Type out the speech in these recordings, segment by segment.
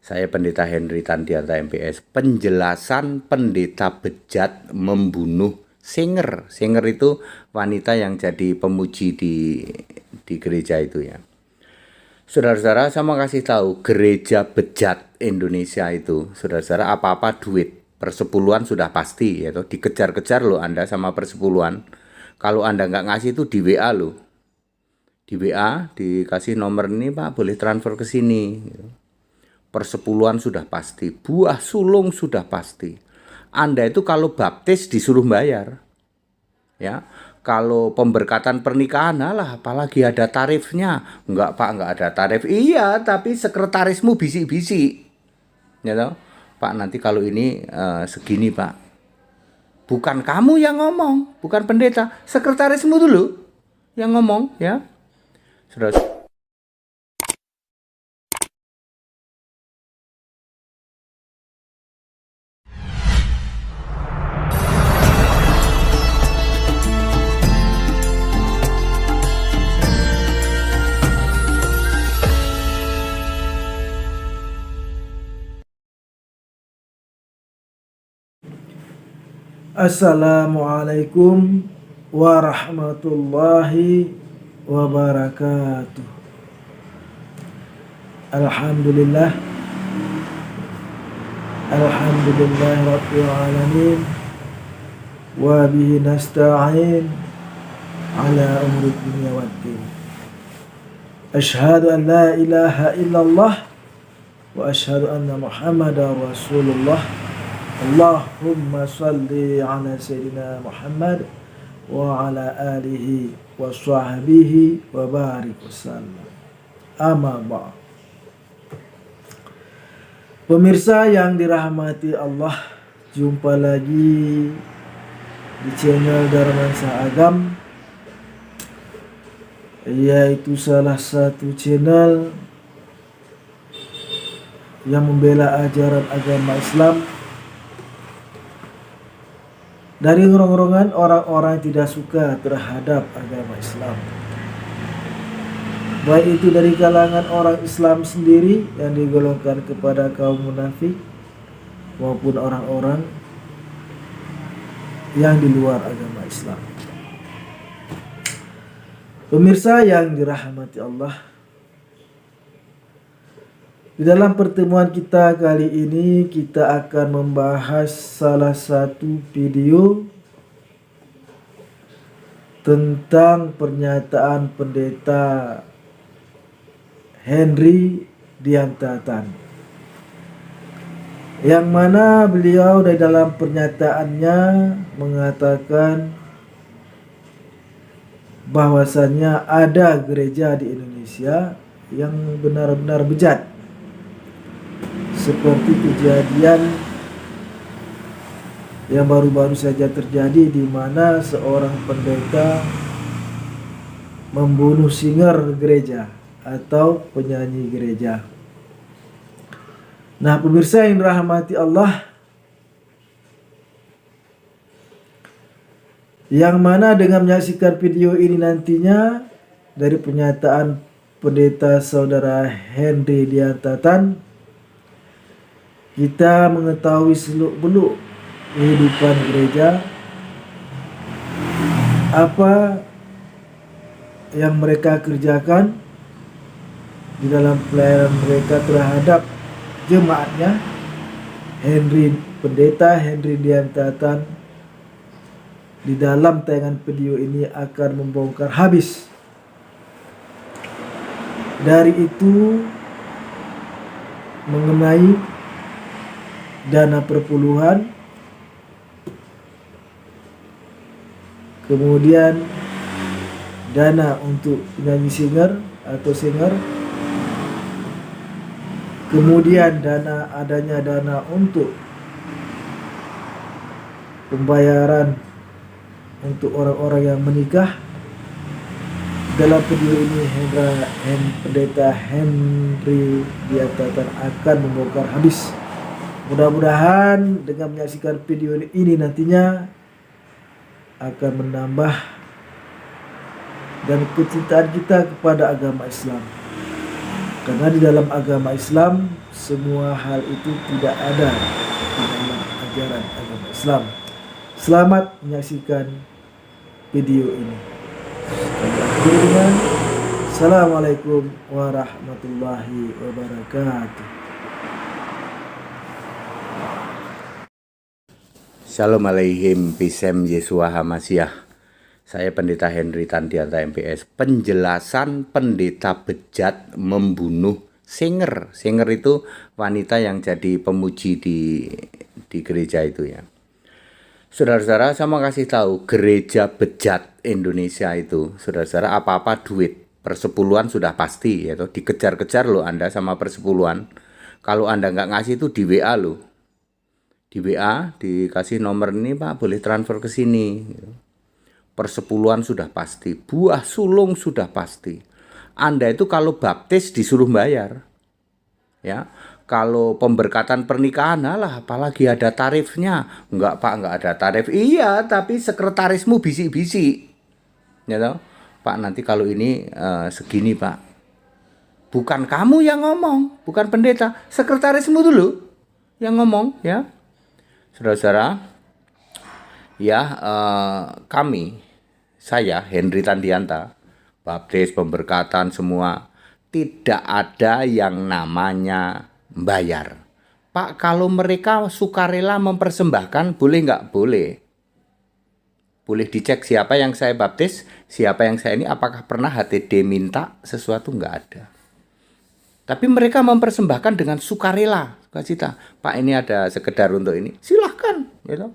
Saya Pendeta Henry Tandianta MPS. Penjelasan pendeta bejat membunuh singer. Singer itu wanita yang jadi pemuji di gereja itu ya. Saudara-saudara, saya mau kasih tahu gereja bejat Indonesia itu, saudara-saudara, apa-apa duit. Persepuluhan sudah pasti, yaitu dikejar-kejar loh Anda sama persepuluhan. Kalau Anda nggak ngasih itu di WA loh. Di WA dikasih nomor ini Pak, boleh transfer ke sini. Persepuluhan sudah pasti, buah sulung sudah pasti. Anda itu kalau baptis disuruh bayar, ya. Kalau pemberkatan pernikahan, alah, apalagi ada tarifnya. Enggak Pak, enggak ada tarif. Iya, tapi sekretarismu bisik-bisik, ya toh? Pak, nanti kalau ini segini Pak. Bukan kamu yang ngomong, bukan pendeta, sekretarismu dulu yang ngomong, ya. Sudah. Assalamualaikum warahmatullahi wabarakatuh. Alhamdulillah rabbil alamin wa bihi nasta'in ala umuri dunya waddin. Asyhadu an la ilaha illallah wa asyhadu anna Muhammadar Rasulullah. Allahumma salli ala Sayyidina Muhammad wa ala alihi wa sahbihi wa barik wasallam. Amma ba'd. Pemirsa yang dirahmati Allah, jumpa lagi di channel Darmansa Agam, yaitu salah satu channel yang membela ajaran agama Islam dari rongrongan orang-orang yang tidak suka terhadap agama Islam, baik itu dari kalangan orang Islam sendiri yang digolongkan kepada kaum munafik, maupun orang-orang yang di luar agama Islam. Pemirsa yang dirahmati Allah, di dalam pertemuan kita kali ini kita akan membahas salah satu video tentang pernyataan pendeta Henry Diantatan, yang mana beliau dari dalam pernyataannya mengatakan bahwasannya ada gereja di Indonesia yang benar-benar bejat, seperti kejadian yang baru-baru saja terjadi di mana seorang pendeta membunuh singer gereja atau penyanyi gereja. Nah, pemirsa yang dirahmati Allah, yang mana dengan menyaksikan video ini nantinya dari pernyataan pendeta saudara Henry Diantatan, kita mengetahui seluk-beluk kehidupan gereja, apa yang mereka kerjakan di dalam pelayanan mereka terhadap jemaatnya. Pendeta Henry Diantatan di dalam tayangan video ini akan membongkar habis. Dari itu mengenai dana perpuluhan, kemudian dana untuk penyanyi singer atau singer, kemudian adanya dana untuk pembayaran untuk orang-orang yang menikah. Dalam video ini pendeta Henry Diantatan akan membongkar habis. Mudah-mudahan dengan menyaksikan video ini nantinya akan menambah dan kecintaan kita kepada agama Islam. Karena di dalam agama Islam semua hal itu tidak ada di dalam ajaran agama Islam. Selamat menyaksikan video ini. Kami akhiri dengan Assalamualaikum warahmatullahi wabarakatuh. Shalom alaihim Pisem Yesua Hamasiah. Saya Pendeta Henry Tandianta MPS. Penjelasan pendeta bejat membunuh singer. Singer itu wanita yang jadi pemuji di gereja itu ya. Saudara-saudara, saya mau kasih tahu, gereja bejat Indonesia itu, saudara-saudara, apa-apa duit. Persepuluhan sudah pasti, ya, dikejar-kejar loh Anda sama persepuluhan. Kalau Anda nggak ngasih itu di WA loh. Di WA dikasih nomor ini, Pak, boleh transfer ke sini. Persepuluhan sudah pasti, buah sulung sudah pasti. Anda itu kalau baptis disuruh bayar. Ya. Kalau pemberkatan pernikahan, alah, apalagi ada tarifnya. Enggak, Pak, enggak ada tarif. Iya, tapi sekretarismu bisik-bisik. Ya toh? Pak, nanti kalau ini segini, Pak. Bukan kamu yang ngomong, bukan pendeta, sekretarismu dulu yang ngomong, ya. Saudara-saudara, ya, saya Henry Tandianta, baptis, pemberkatan semua, tidak ada yang namanya bayar. Pak, kalau mereka sukarela mempersembahkan, boleh nggak? Boleh. Boleh dicek siapa yang saya baptis, siapa yang saya ini, apakah pernah HTD minta sesuatu? Nggak ada. Tapi mereka mempersembahkan dengan sukarela. Cita, Pak, ini ada sekedar untuk ini, silahkan, gitu.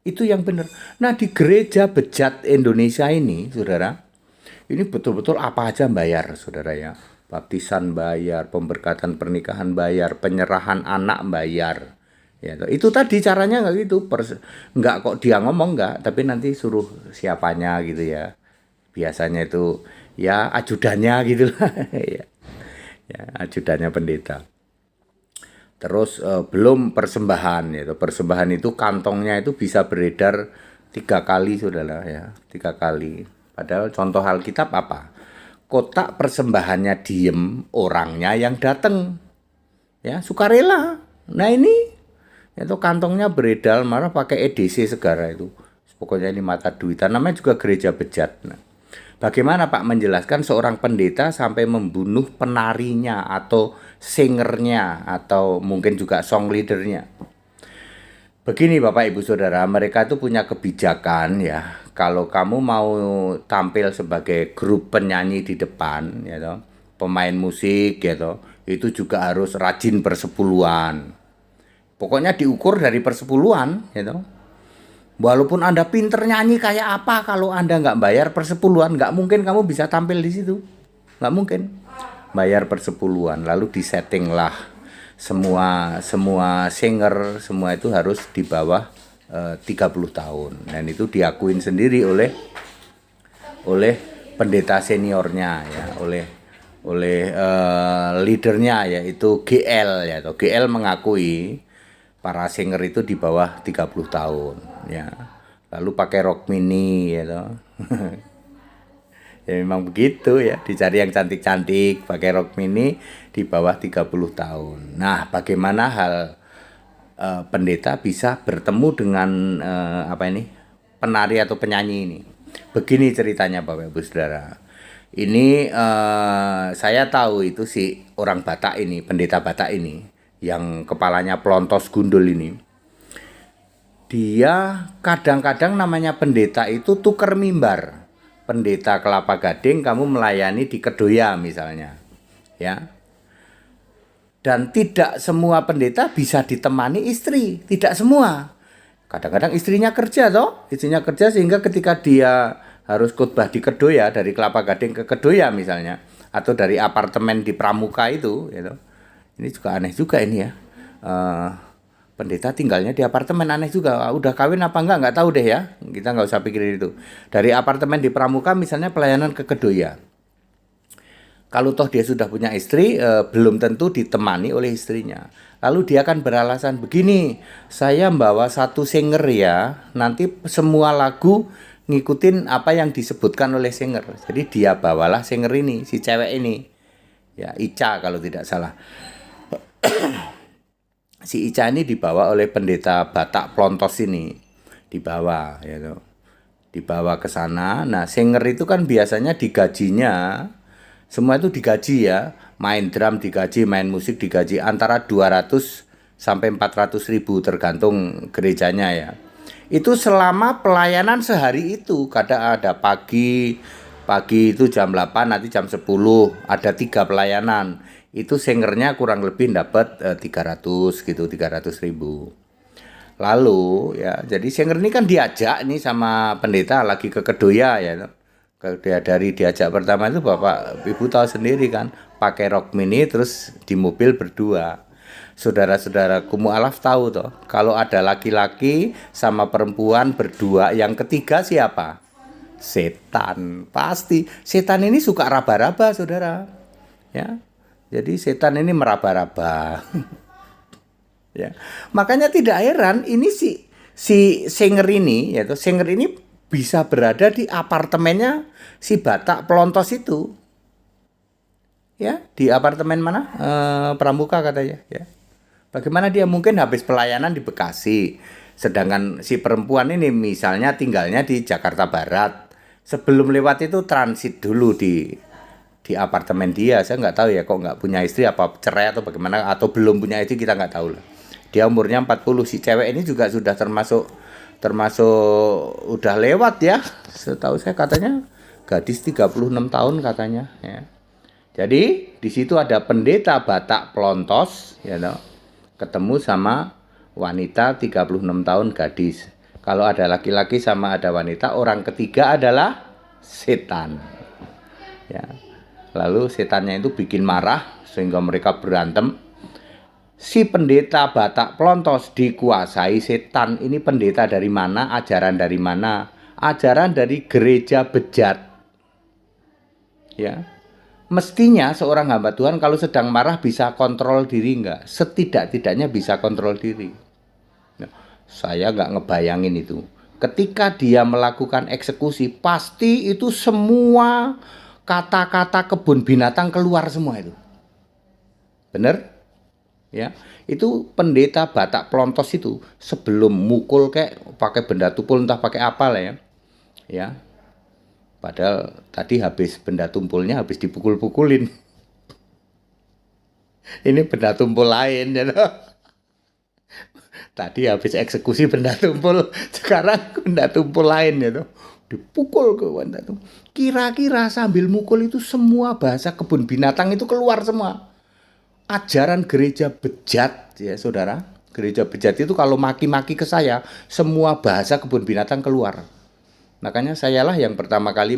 Itu yang benar. Nah, di gereja bejat Indonesia ini, saudara, ini betul-betul apa aja bayar, saudara ya. Baptisan bayar, pemberkatan pernikahan bayar, penyerahan anak bayar. Ya, itu tadi caranya nggak gitu, nggak kok dia ngomong nggak, tapi nanti suruh siapanya gitu ya. Biasanya itu ya ajudannya gitu lah, ya, ajudannya pendeta. Terus belum persembahan, ya. Persembahan itu kantongnya itu bisa beredar 3 kali, saudara ya, 3 kali. Padahal contoh Alkitab apa? Kotak persembahannya diem, orangnya yang datang, ya, sukarela. Nah ini, itu kantongnya beredar, malah pakai EDC segala itu. Pokoknya ini mata duitan, namanya juga gereja bejat. Nah, bagaimana Pak menjelaskan seorang pendeta sampai membunuh penarinya atau singernya atau mungkin juga song leadernya? Begini Bapak Ibu Saudara, mereka itu punya kebijakan ya. Kalau kamu mau tampil sebagai grup penyanyi di depan, ya toh, pemain musik, ya toh, itu juga harus rajin persepuluhan. Pokoknya diukur dari persepuluhan, ya toh. Walaupun Anda pinter nyanyi kayak apa, kalau Anda nggak bayar persepuluhan, nggak mungkin kamu bisa tampil di situ. Nggak mungkin. Bayar persepuluhan, lalu disetting lah semua singer, semua itu harus di bawah 30 tahun. Dan itu diakuin sendiri oleh pendeta seniornya ya, oleh leadernya yaitu GL ya. GL mengakui para singer itu di bawah 30 tahun ya. Lalu pakai rok mini ya toh. Ya memang begitu ya, dicari yang cantik-cantik, pakai rok mini di bawah 30 tahun. Nah, bagaimana hal pendeta bisa bertemu dengan penari atau penyanyi ini? Begini ceritanya Bapak Ibu Saudara. Ini saya tahu itu si orang Batak ini, pendeta Batak ini, yang kepalanya pelontos gundul ini. Dia kadang-kadang namanya pendeta itu tuker mimbar. Pendeta Kelapa Gading kamu melayani di Kedoya misalnya, ya. Dan tidak semua pendeta bisa ditemani istri, tidak semua. Kadang-kadang istrinya kerja sehingga ketika dia harus khotbah di Kedoya, dari Kelapa Gading ke Kedoya misalnya, atau dari apartemen di Pramuka itu, gitu. Ini juga aneh juga ini ya. Pendeta tinggalnya di apartemen, aneh juga. Udah kawin apa enggak tahu deh ya. Kita nggak usah pikirin itu. Dari apartemen di Pramuka misalnya pelayanan ke Kedoya. Kalau toh dia sudah punya istri, belum tentu ditemani oleh istrinya. Lalu dia akan beralasan begini, saya membawa satu singer ya, nanti semua lagu ngikutin apa yang disebutkan oleh singer. Jadi dia bawalah singer ini, si cewek ini. ya, Ica kalau tidak salah. Si Ica ini dibawa oleh pendeta Batak Plontos ini, dibawa ya toh. Dibawa ke sana. Nah, singer itu kan biasanya digajinya, semua itu digaji ya, main drum digaji, main musik digaji antara 200 sampai 400 ribu tergantung gerejanya ya. Itu selama pelayanan sehari itu, kadang ada pagi itu jam 8, nanti jam 10 ada 3 pelayanan. Itu singernya kurang lebih dapat 300 gitu, 300 ribu. Lalu ya, jadi singer ini kan diajak nih sama pendeta lagi ke Kedoya ya. Dari diajak pertama itu Bapak Ibu tahu sendiri kan, pakai rok mini terus di mobil berdua. Saudara-saudara mualaf tahu toh, kalau ada laki-laki sama perempuan berdua, yang ketiga siapa? Setan. Pasti. Setan ini suka raba-raba, Saudara. Ya. Jadi setan ini meraba-raba. Ya. Makanya tidak heran ini si singer ini, yaitu singer ini bisa berada di apartemennya si Batak Plontos itu. Ya, di apartemen mana? Pramuka katanya, ya. Bagaimana dia mungkin habis pelayanan di Bekasi, sedangkan si perempuan ini misalnya tinggalnya di Jakarta Barat. Sebelum lewat itu transit dulu di apartemen dia. Saya nggak tahu ya, kok nggak punya istri, apa cerai atau bagaimana, atau belum punya istri, kita nggak tahu lah. Dia umurnya 40, si cewek ini juga sudah termasuk udah lewat ya. Setahu saya katanya gadis 36 tahun katanya ya. Jadi di situ ada pendeta Batak Plontos ya no? Ketemu sama wanita 36 tahun gadis. Kalau ada laki-laki sama ada wanita, orang ketiga adalah setan. Ya. Lalu setannya itu bikin marah sehingga mereka berantem. Si pendeta Batak Plontos dikuasai setan. Ini pendeta dari mana? Ajaran dari mana? Ajaran dari gereja bejat. Ya. Mestinya seorang hamba Tuhan kalau sedang marah bisa kontrol diri enggak? Setidak-tidaknya bisa kontrol diri. Nah, saya enggak ngebayangin itu. Ketika dia melakukan eksekusi, pasti itu semua kata-kata kebun binatang keluar semua itu. Bener? Ya, itu pendeta Batak Plontos itu sebelum mukul kayak pakai benda tumpul entah pakai apa lah ya. Ya. Padahal tadi habis benda tumpulnya habis dipukul-pukulin. Ini benda tumpul lain ya. Tadi habis eksekusi benda tumpul, sekarang benda tumpul lain ya tuh. Dipukul ke benda tuh. Kira-kira sambil mukul itu semua bahasa kebun binatang itu keluar semua. Ajaran gereja bejat ya Saudara. Gereja bejat itu kalau maki-maki ke saya, semua bahasa kebun binatang keluar. Makanya sayalah yang pertama kali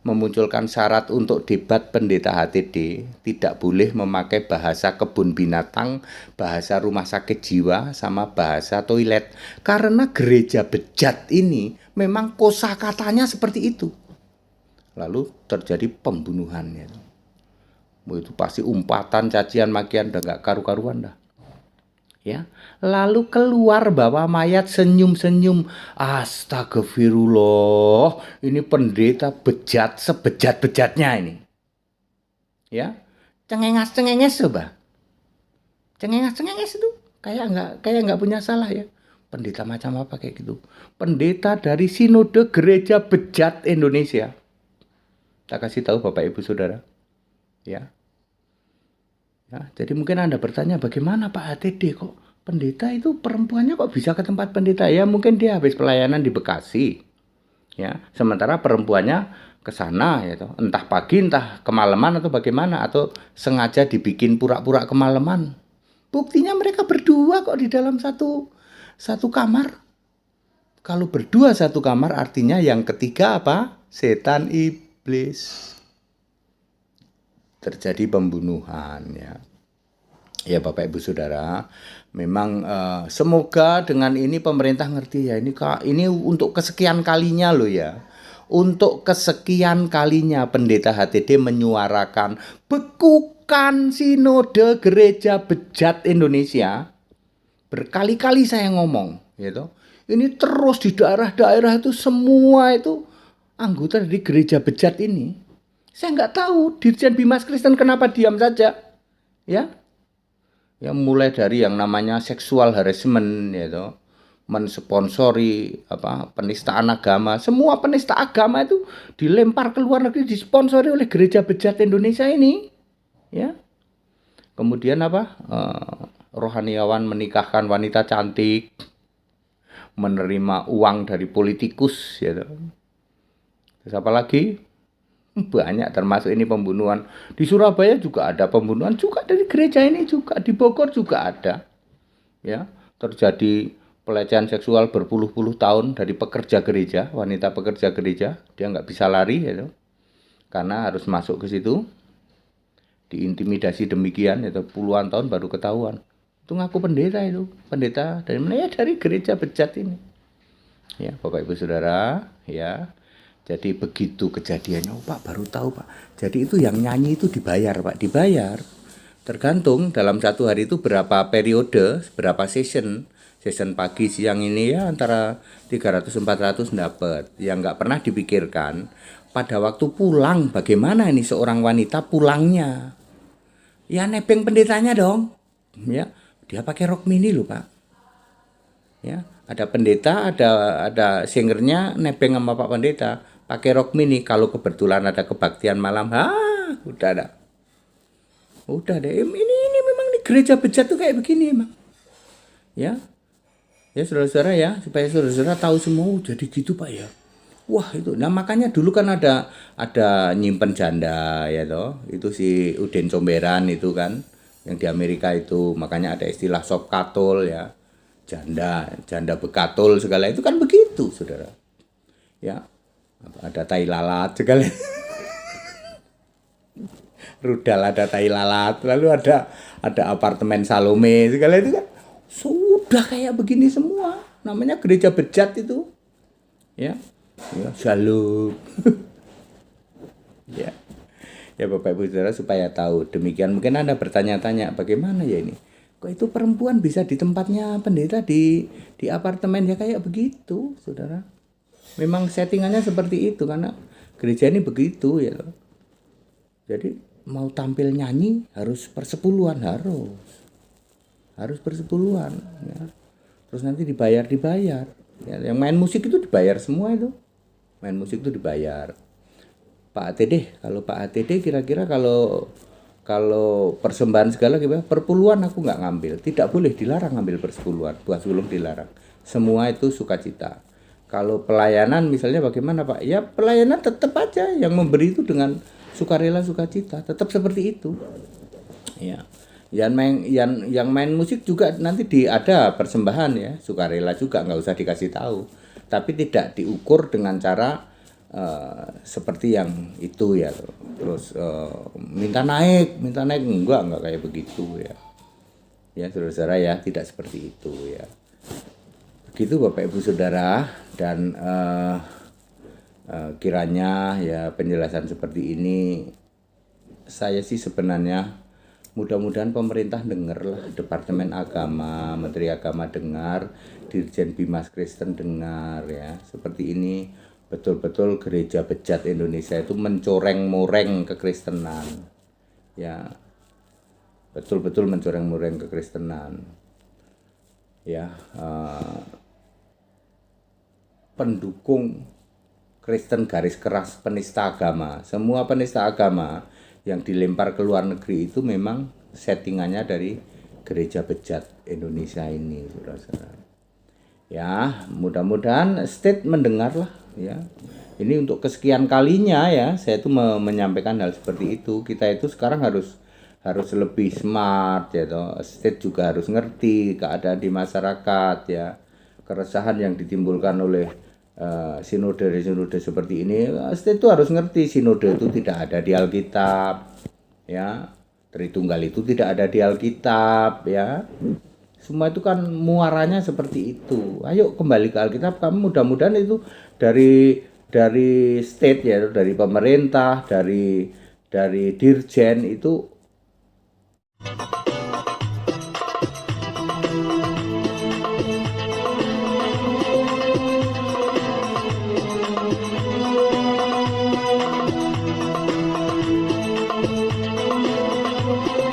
memunculkan syarat untuk debat pendeta HTD, tidak boleh memakai bahasa kebun binatang, bahasa rumah sakit jiwa, sama bahasa toilet. Karena gereja bejat ini memang kosakatanya seperti itu. Lalu terjadi pembunuhannya. Itu pasti umpatan, cacian, makian, udah gak karu-karuan dah. Ya, lalu keluar bawa mayat senyum-senyum. Astagfirullah, ini pendeta bejat sebejat-bejatnya ini. Ya, cengenges coba. Cengenges itu kayak nggak punya salah ya. Pendeta macam apa kayak gitu? Pendeta dari Sinode Gereja Bejat Indonesia. Tak kasih tahu Bapak Ibu Saudara. Ya. Ya, jadi mungkin Anda bertanya bagaimana Pak HTD kok pendeta itu perempuannya kok bisa ke tempat pendeta? Ya mungkin dia habis pelayanan di Bekasi. Ya, sementara perempuannya ke sana ya toh. Entah pagi entah kemalaman atau bagaimana atau sengaja dibikin pura-pura kemalaman. Buktinya mereka berdua kok di dalam satu kamar. Kalau berdua satu kamar artinya yang ketiga apa? Setan iblis. Terjadi pembunuhan ya. Ya Bapak Ibu Saudara, memang semoga dengan ini pemerintah ngerti ya, ini untuk kesekian kalinya loh ya. Untuk kesekian kalinya pendeta HTD menyuarakan bekukan Sinode Gereja Bejat Indonesia. Berkali-kali saya ngomong gitu. Ini terus di daerah-daerah itu semua itu anggota dari gereja bejat ini. Saya nggak tahu Dirjen Bimas Kristen kenapa diam saja, ya. Ya mulai dari yang namanya seksual harassment, ya toh, mensponsori apa penistaan agama. Semua penista agama itu dilempar ke luar negeri, disponsori oleh gereja bejat Indonesia ini, ya. Kemudian apa? Rohaniawan menikahkan wanita cantik, menerima uang dari politikus, ya toh. Terus apa lagi? Banyak termasuk ini pembunuhan. Di Surabaya juga ada pembunuhan juga dari gereja ini juga, di Bogor juga ada. Ya, terjadi pelecehan seksual berpuluh-puluh tahun dari pekerja gereja, wanita pekerja gereja, dia nggak bisa lari ya, karena harus masuk ke situ, diintimidasi demikian, itu puluhan tahun baru ketahuan. Itu ngaku pendeta itu, pendeta dari mana ya, dari gereja bejat ini. Ya, Bapak Ibu Saudara, ya. Jadi begitu kejadiannya, oh, Pak baru tahu Pak. Jadi itu yang nyanyi itu dibayar Pak, dibayar. Tergantung dalam satu hari itu berapa periode, berapa session. Session pagi siang ini ya antara 300-400 dapat. Yang nggak pernah dipikirkan pada waktu pulang bagaimana ini seorang wanita pulangnya. Ya nebeng pendetanya dong. Ya, dia pakai rok mini loh Pak. Ya, ada pendeta, ada singernya nebeng sama Pak Pendeta pakai rok mini. Kalau kebetulan ada kebaktian malam, udah deh. Ini memang nih gereja bejat tuh kayak begini emang, ya. Ya saudara-saudara ya, supaya saudara-saudara tahu semua. Jadi gitu Pak ya. Wah itu, nah makanya dulu kan ada nyimpen janda ya toh, itu si Udin Comberan itu kan, yang di Amerika itu, makanya ada istilah sop katol ya, janda bekatul segala itu kan begitu saudara. Ya, ada tai lalat segala, rudal ada tai lalat, lalu ada apartemen Salome segala itu kan, sudah kayak begini semua, namanya gereja bejat itu, ya. Ya, shalom. Ya. Ya Bapak Ibu Saudara supaya tahu demikian. Mungkin Anda bertanya-tanya bagaimana ya ini? Kok itu perempuan bisa di tempatnya pendeta di apartemen ya kayak begitu, Saudara. Memang settingannya seperti itu karena gereja ini begitu ya. Jadi mau tampil nyanyi harus persepuluhan, harus persepuluhan ya. Terus nanti dibayar. Ya, yang main musik itu dibayar semua itu. Main musik itu dibayar. Pak ATD, kalau Pak ATD kira-kira kalau persembahan segala gimana? Perpuluhan aku nggak ngambil, tidak boleh, dilarang ngambil persepuluhan, buat sebelum dilarang. Semua itu sukacita. Kalau pelayanan misalnya bagaimana Pak? Ya pelayanan tetap aja yang memberi itu dengan sukarela sukacita, tetap seperti itu. Ya. Yang main musik juga nanti ada persembahan ya, sukarela juga, nggak usah dikasih tahu. Tapi tidak diukur dengan cara seperti yang itu ya. Terus minta naik enggak kayak begitu ya. Ya saudara-saudara ya, tidak seperti itu ya. Begitu Bapak Ibu Saudara, dan kiranya ya penjelasan seperti ini saya sih sebenarnya mudah-mudahan pemerintah dengarlah, Departemen Agama, Menteri Agama dengar, Dirjen Bimas Kristen dengar ya. Seperti ini betul-betul gereja bejat Indonesia itu mencoreng-moreng kekristenan. Ya. Betul-betul mencoreng-moreng kekristenan. Ya, pendukung Kristen garis keras penista agama. Semua penista agama yang dilempar ke luar negeri itu memang settingannya dari gereja bejat Indonesia ini, saudara-saudara. Ya, mudah-mudahan state mendengarlah ya. Ini untuk kesekian kalinya ya, saya itu menyampaikan hal seperti itu. Kita itu sekarang harus lebih smart ya toh. State juga harus ngerti keadaan di masyarakat ya. Keresahan yang ditimbulkan oleh sinode seperti ini, state itu harus ngerti sinode itu tidak ada di Alkitab ya, Tritunggal itu tidak ada di Alkitab ya, semua itu kan muaranya seperti itu. Ayo kembali ke Alkitab. Kamu mudah-mudahan itu dari state ya, dari pemerintah, dari dirjen itu